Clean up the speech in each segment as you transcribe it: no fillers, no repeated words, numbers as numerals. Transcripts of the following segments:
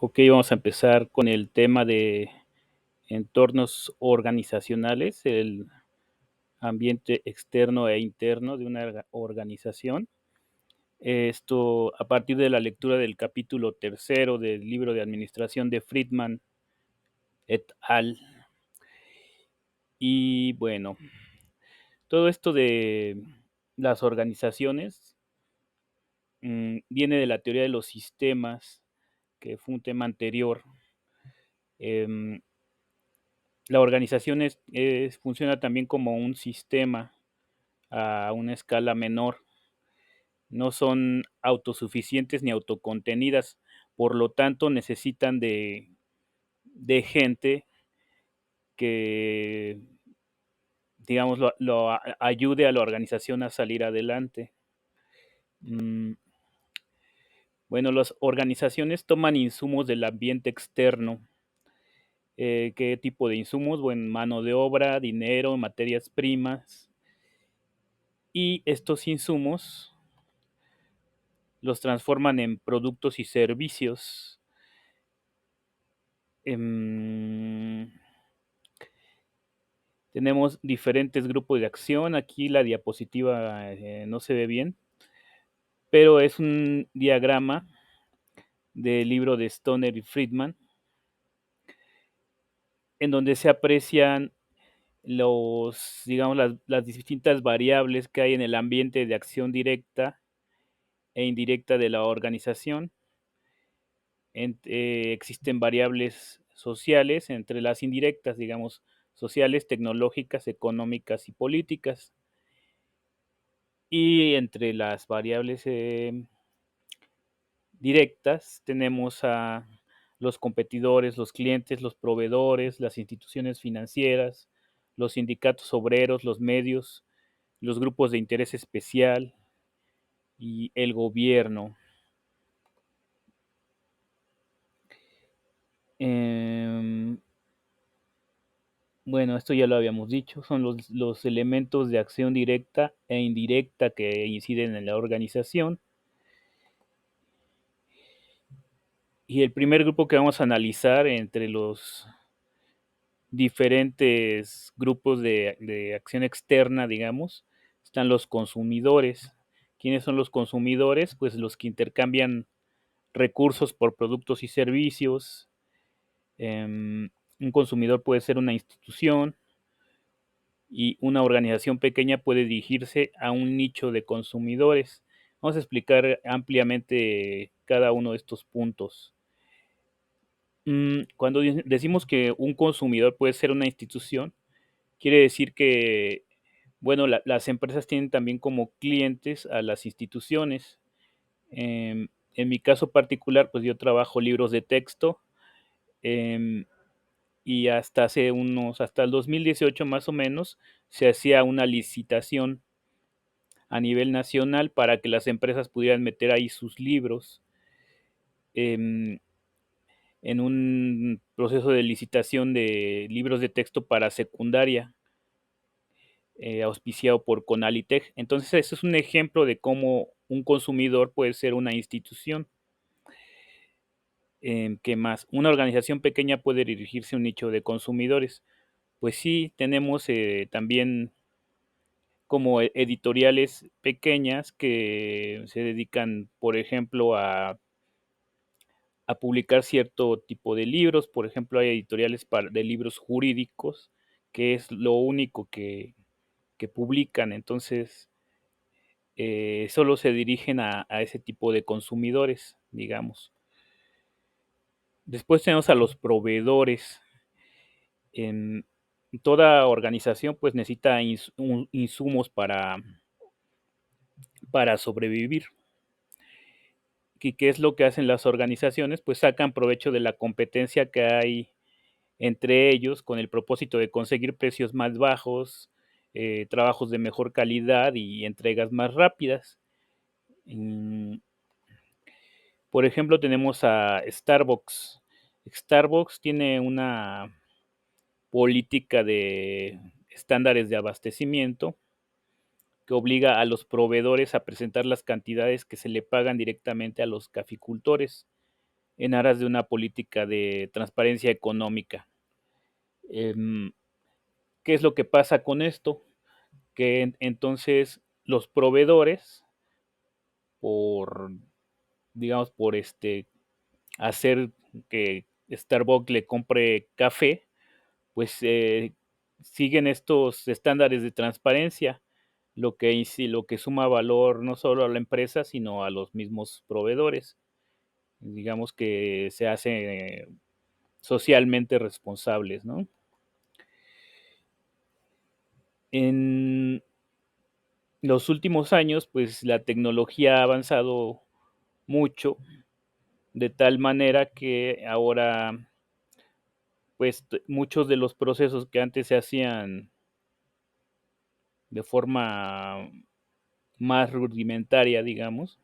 Ok, vamos a empezar con el tema de entornos organizacionales, el ambiente externo e interno de una organización. Esto a partir de la lectura del capítulo tercero del libro de administración de Friedman et al. Y bueno, todo esto de las organizaciones viene de la teoría de los sistemas, que fue un tema anterior. Em, la organización funciona también como un sistema a una escala menor. No son autosuficientes ni autocontenidas, por lo tanto necesitan de gente que, digamos, ayude a la organización a salir adelante. Mm, Bueno, las organizaciones toman insumos del ambiente externo. ¿Qué tipo de insumos? Bueno, mano de obra, dinero, materias primas. Y estos insumos los transforman en productos y servicios. Em, Tenemos diferentes grupos de acción. Aquí la diapositiva no se ve bien, pero es un diagrama del libro de Stoner y Friedman, en donde se aprecian digamos, las distintas variables que hay en el ambiente de acción directa e indirecta de la organización. Existen variables sociales entre las indirectas, digamos, sociales, tecnológicas, económicas y políticas. Y entre las variables directas tenemos a los competidores, los clientes, los proveedores, las instituciones financieras, los sindicatos obreros, los medios, los grupos de interés especial y el gobierno. Em, bueno, esto ya lo habíamos dicho, son los elementos de acción directa e indirecta que inciden en la organización. Y el primer grupo que vamos a analizar entre los diferentes grupos de acción externa, digamos, están los consumidores. ¿Quiénes son los consumidores? Pues los que intercambian recursos por productos y servicios. Un consumidor puede ser una institución y una organización pequeña puede dirigirse a un nicho de consumidores. Vamos a explicar ampliamente cada uno de estos puntos. Cuando decimos que un consumidor puede ser una institución, quiere decir que, bueno, las empresas tienen también como clientes a las instituciones. En mi caso particular, pues yo trabajo libros de texto, em, y hasta el 2018 más o menos, se hacía una licitación a nivel nacional para que las empresas pudieran meter ahí sus libros. em, en un proceso de licitación de libros de texto para secundaria, auspiciado por Conalitech. Entonces, eso es un ejemplo de cómo un consumidor puede ser una institución. ¿Qué más? Una organización pequeña puede dirigirse a un nicho de consumidores. Pues sí, tenemos también como editoriales pequeñas que se dedican, por ejemplo, a publicar cierto tipo de libros. Por ejemplo, hay editoriales de libros jurídicos, que es lo único que publican. Entonces, solo se dirigen a ese tipo de consumidores, digamos. Después tenemos a los proveedores. En toda organización pues necesita insumos para sobrevivir. ¿Y qué es lo que hacen las organizaciones? Pues sacan provecho de la competencia que hay entre ellos con el propósito de conseguir precios más bajos, trabajos de mejor calidad y entregas más rápidas. Mm, Por ejemplo, tenemos a Starbucks. Starbucks tiene una política de estándares de abastecimiento que obliga a los proveedores a presentar las cantidades que se le pagan directamente a los caficultores. en aras de una política de transparencia económica. Em, ¿Qué es lo que pasa con esto? Que entonces los proveedores, por, digamos, por hacer que Starbucks le compre café, pues siguen estos estándares de transparencia, lo que suma valor no solo a la empresa, sino a los mismos proveedores. Digamos que se hace socialmente responsables, ¿no? En los últimos años, pues la tecnología ha avanzado mucho, de tal manera que ahora, pues muchos de los procesos que antes se hacían de forma más rudimentaria, digamos,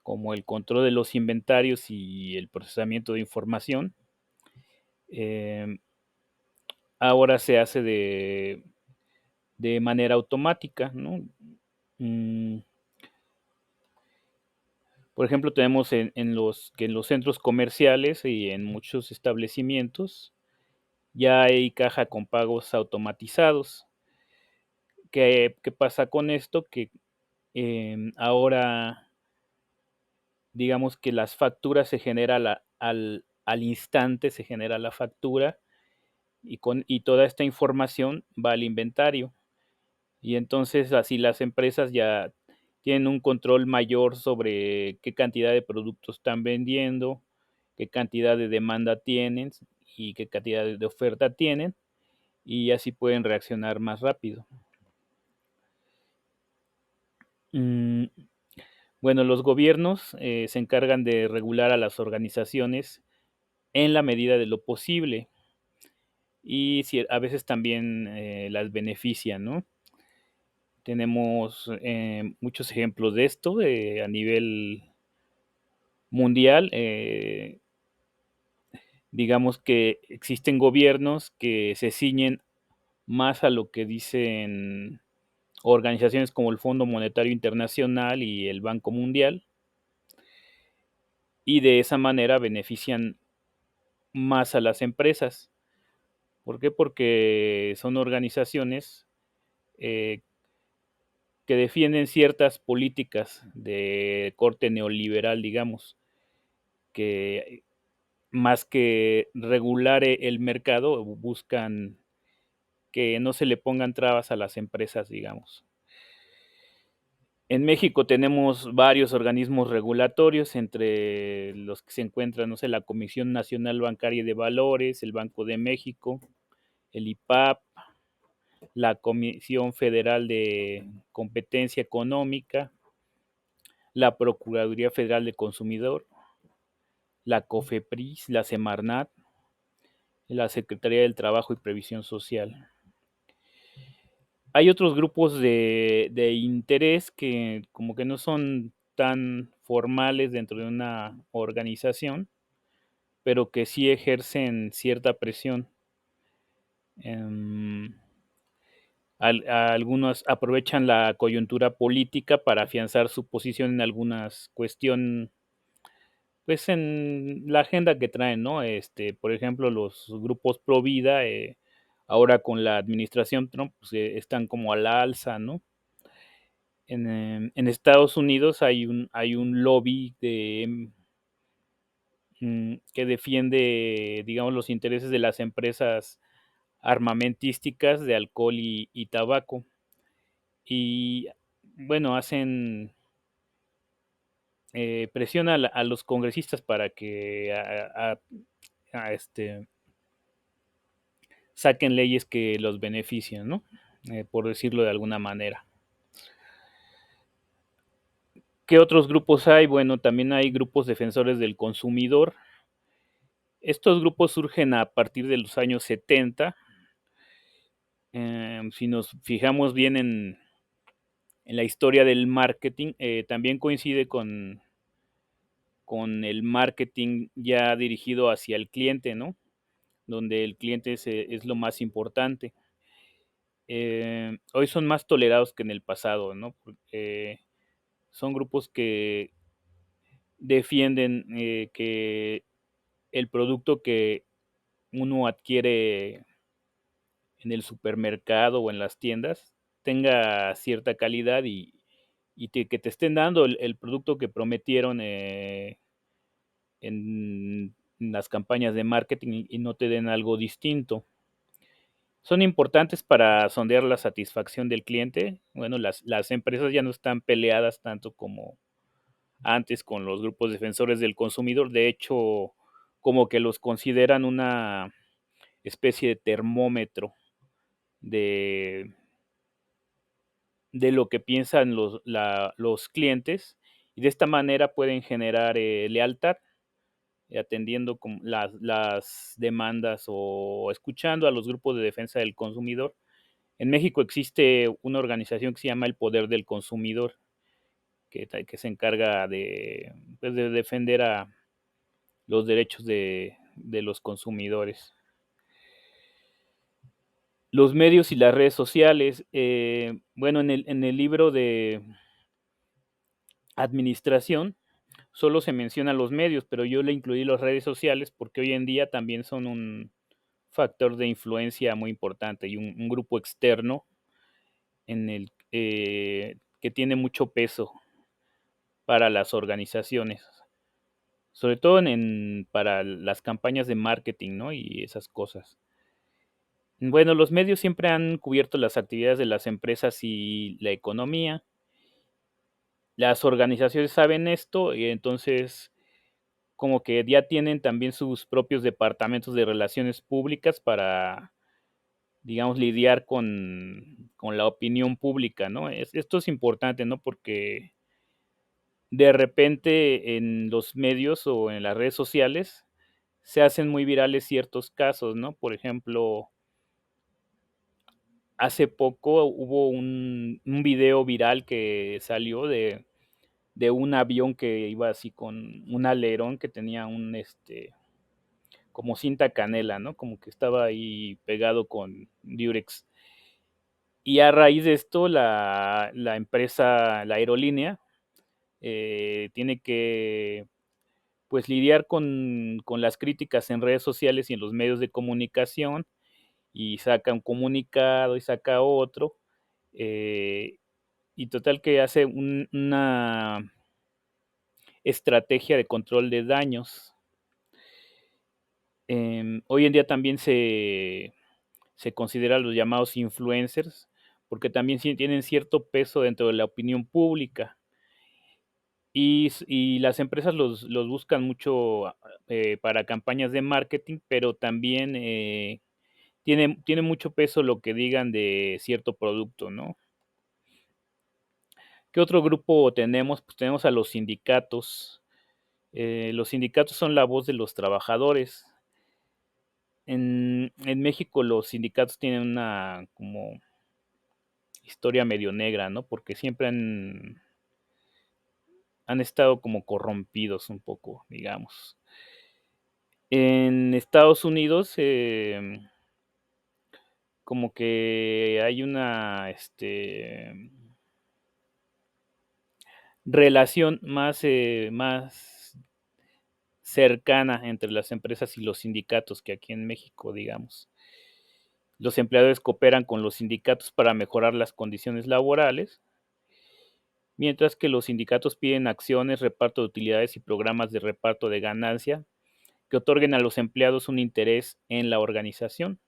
como el control de los inventarios y el procesamiento de información, eh, ahora se hace de manera automática, ¿no? Mm, por ejemplo, tenemos en los centros comerciales y en muchos establecimientos ya hay caja con pagos automatizados. ¿Qué pasa con esto? Que ahora, digamos que las facturas se genera al instante, se genera la factura y toda esta información va al inventario. Y entonces así las empresas ya tienen un control mayor sobre qué cantidad de productos están vendiendo, qué cantidad de demanda tienen y qué cantidad de oferta tienen, y así pueden reaccionar más rápido. Mm, bueno, los gobiernos se encargan de regular a las organizaciones en la medida de lo posible y a veces también las benefician, ¿no? Tenemos muchos ejemplos de esto a nivel mundial. Digamos que existen gobiernos que se ciñen más a lo que dicen organizaciones como el Fondo Monetario Internacional y el Banco Mundial, y de esa manera benefician más a las empresas. ¿Por qué? Porque son organizaciones eh, que defienden ciertas políticas de corte neoliberal, digamos, que más que regular el mercado, buscan que no se le pongan trabas a las empresas, digamos. En México tenemos varios organismos regulatorios, entre los que se encuentran, no sé, la Comisión Nacional Bancaria y de Valores, el Banco de México, el IPAP, la Comisión Federal de Competencia Económica, la Procuraduría Federal del Consumidor, la COFEPRIS, la Semarnat, la Secretaría del Trabajo y Previsión Social. Hay otros grupos de interés que como que no son tan formales dentro de una organización, pero que sí ejercen cierta presión. Em, Algunos aprovechan la coyuntura política para afianzar su posición en algunas cuestiones, pues en la agenda que traen, ¿no? Por ejemplo, los grupos pro vida, ahora con la administración Trump, pues, están como a la alza, ¿no? En Estados Unidos hay un lobby que defiende, digamos, los intereses de las empresas armamentísticas de alcohol y tabaco. Y bueno, hacen presión a los congresistas para que saquen leyes que los beneficien, ¿no? Por decirlo de alguna manera. ¿Qué otros grupos hay? Bueno, también hay grupos defensores del consumidor. Estos grupos surgen a partir de los años 70. Si nos fijamos bien en la historia del marketing, también coincide con el marketing ya dirigido hacia el cliente, ¿no? Donde el cliente es lo más importante. Hoy son más tolerados que en el pasado, ¿no? Porque son grupos que defienden que el producto que uno adquiere en el supermercado o en las tiendas tenga cierta calidad que te estén dando el producto que prometieron en las campañas de marketing y no te den algo distinto. Son importantes para sondear la satisfacción del cliente. Bueno, las empresas ya no están peleadas tanto como antes con los grupos defensores del consumidor. De hecho, como que los consideran una especie de termómetro de, de lo que piensan los clientes y de esta manera pueden generar lealtad, atendiendo las demandas o escuchando a los grupos de defensa del consumidor. En México existe una organización que se llama el Poder del Consumidor, que se encarga pues, de defender a los derechos de los consumidores. Los medios y las redes sociales. Bueno, en el libro de administración solo se mencionan los medios, pero yo le incluí las redes sociales porque hoy en día también son un factor de influencia muy importante y un grupo externo que tiene mucho peso para las organizaciones, sobre todo para las campañas de marketing, ¿no? Y esas cosas. Bueno, los medios siempre han cubierto las actividades de las empresas y la economía. Las organizaciones saben esto y entonces como que ya tienen también sus propios departamentos de relaciones públicas para, digamos, lidiar con la opinión pública, ¿no? Esto es importante, ¿no? Porque de repente en los medios o en las redes sociales se hacen muy virales ciertos casos, ¿no? Por ejemplo, hace poco hubo un video viral que salió de un avión que iba así con un alerón que tenía como cinta canela, ¿no? Como que estaba ahí pegado con Durex. Y a raíz de esto, la empresa, la aerolínea, tiene que pues lidiar con las críticas en redes sociales y en los medios de comunicación y saca un comunicado y saca otro. eh, y total que hace una estrategia de control de daños. Hoy en día también se considera a los llamados influencers, porque también tienen cierto peso dentro de la opinión pública. Y las empresas los buscan mucho para campañas de marketing, pero también tiene mucho peso lo que digan de cierto producto, ¿no? ¿Qué otro grupo tenemos? Pues tenemos a los sindicatos. Los sindicatos son la voz de los trabajadores. En México los sindicatos tienen una como historia medio negra, ¿no? Porque siempre han estado como corrompidos un poco, digamos. En Estados Unidos, como que hay una relación más cercana entre las empresas y los sindicatos que aquí en México, digamos. Los empleadores cooperan con los sindicatos para mejorar las condiciones laborales, mientras que los sindicatos piden acciones, reparto de utilidades y programas de reparto de ganancia que otorguen a los empleados un interés en la organización.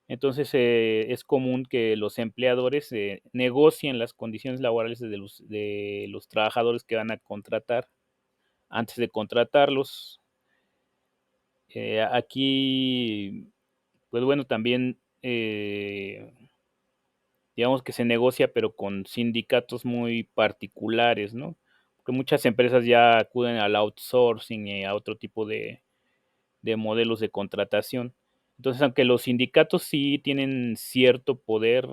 Entonces, es común que los empleadores negocien las condiciones laborales de los trabajadores que van a contratar antes de contratarlos. Aquí, pues bueno, también digamos que se negocia, pero con sindicatos muy particulares, ¿no? Porque muchas empresas ya acuden al outsourcing y a otro tipo de modelos de contratación. Entonces, aunque los sindicatos sí tienen cierto poder,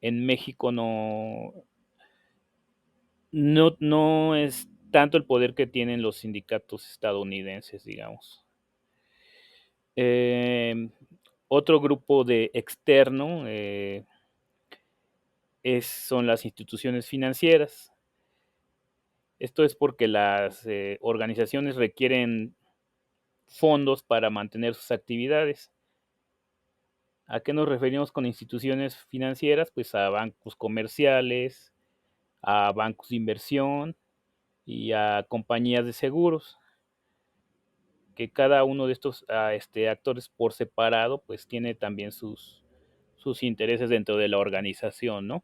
en México no es tanto el poder que tienen los sindicatos estadounidenses, digamos. Em, Otro grupo de externo son las instituciones financieras. Esto es porque las organizaciones requieren fondos para mantener sus actividades. ¿A qué nos referimos con instituciones financieras? Pues a bancos comerciales, a bancos de inversión y a compañías de seguros, que cada uno de estos actores por separado, pues tiene también sus intereses dentro de la organización, ¿no?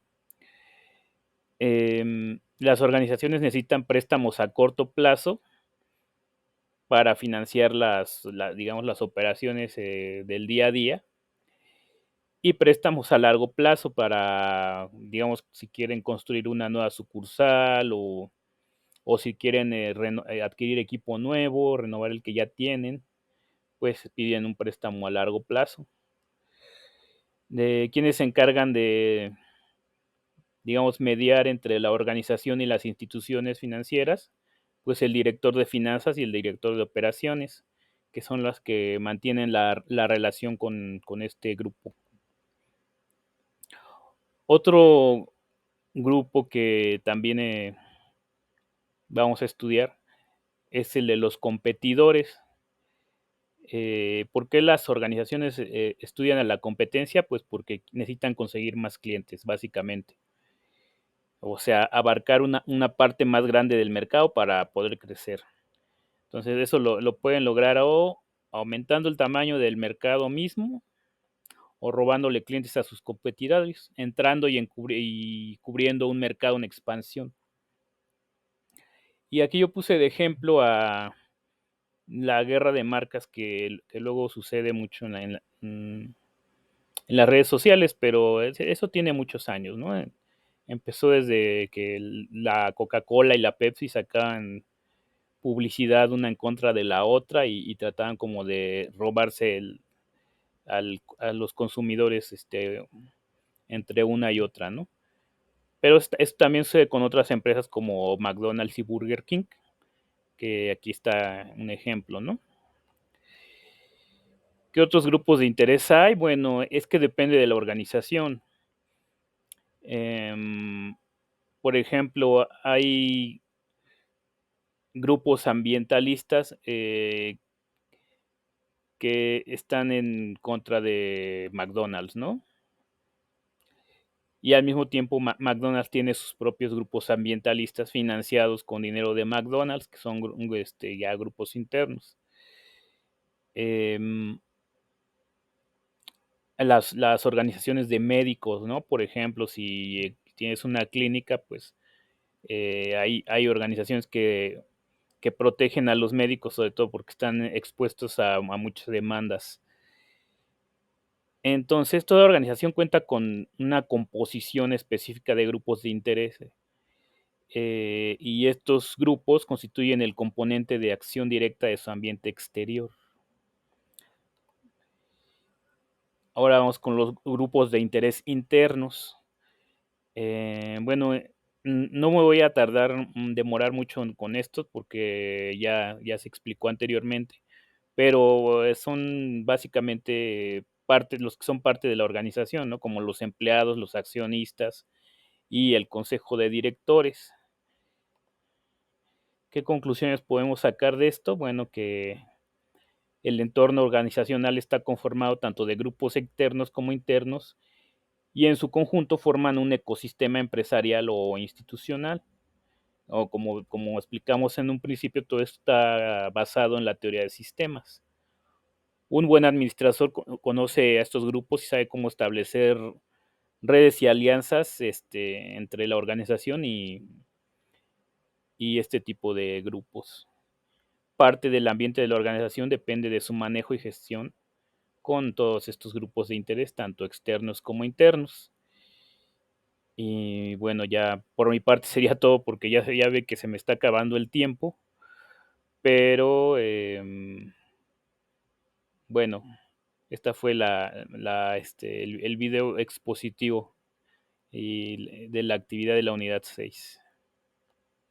Las organizaciones necesitan préstamos a corto plazo para financiar digamos, las operaciones del día a día, y préstamos a largo plazo para, digamos, si quieren construir una nueva sucursal o si quieren adquirir equipo nuevo, renovar el que ya tienen, pues piden un préstamo a largo plazo. De quienes se encargan de, digamos, mediar entre la organización y las instituciones financieras, pues el director de finanzas y el director de operaciones, que son las que mantienen la relación con este grupo. Otro grupo que también vamos a estudiar es el de los competidores. ¿Por qué las organizaciones estudian a la competencia? Pues porque necesitan conseguir más clientes, básicamente. O sea, abarcar una parte más grande del mercado para poder crecer. Entonces, eso lo pueden lograr o aumentando el tamaño del mercado mismo o robándole clientes a sus competidores, entrando y cubriendo un mercado en expansión. Y aquí yo puse de ejemplo a la guerra de marcas que luego sucede mucho en las redes sociales, pero eso tiene muchos años, ¿no? Empezó desde que la Coca-Cola y la Pepsi sacaban publicidad una en contra de la otra y trataban como de robarse a los consumidores entre una y otra, ¿no? Pero esto también sucede con otras empresas como McDonald's y Burger King, que aquí está un ejemplo, ¿no? ¿Qué otros grupos de interés hay? Bueno, es que depende de la organización. Em, por ejemplo, hay grupos ambientalistas que están en contra de McDonald's, ¿no? Y al mismo tiempo McDonald's tiene sus propios grupos ambientalistas financiados con dinero de McDonald's, que son ya grupos internos. Em, las organizaciones de médicos, ¿no? Por ejemplo, si tienes una clínica, pues hay organizaciones que protegen a los médicos, sobre todo porque están expuestos a muchas demandas. Entonces, toda organización cuenta con una composición específica de grupos de interés, y estos grupos constituyen el componente de acción directa de su ambiente exterior. Ahora vamos con los grupos de interés internos. Bueno, no me voy a demorar mucho con estos porque ya se explicó anteriormente, pero son básicamente los que son parte de la organización, ¿no? Como los empleados, los accionistas y el consejo de directores. ¿Qué conclusiones podemos sacar de esto? Bueno, que el entorno organizacional está conformado tanto de grupos externos como internos y en su conjunto forman un ecosistema empresarial o institucional. O como explicamos en un principio, todo está basado en la teoría de sistemas. Un buen administrador conoce a estos grupos y sabe cómo establecer redes y alianzas entre la organización y este tipo de grupos. Parte del ambiente de la organización depende de su manejo y gestión con todos estos grupos de interés, tanto externos como internos. Y bueno, ya por mi parte sería todo porque ya ve que se me está acabando el tiempo, pero bueno, esta fue el video expositivo de la actividad de la unidad 6.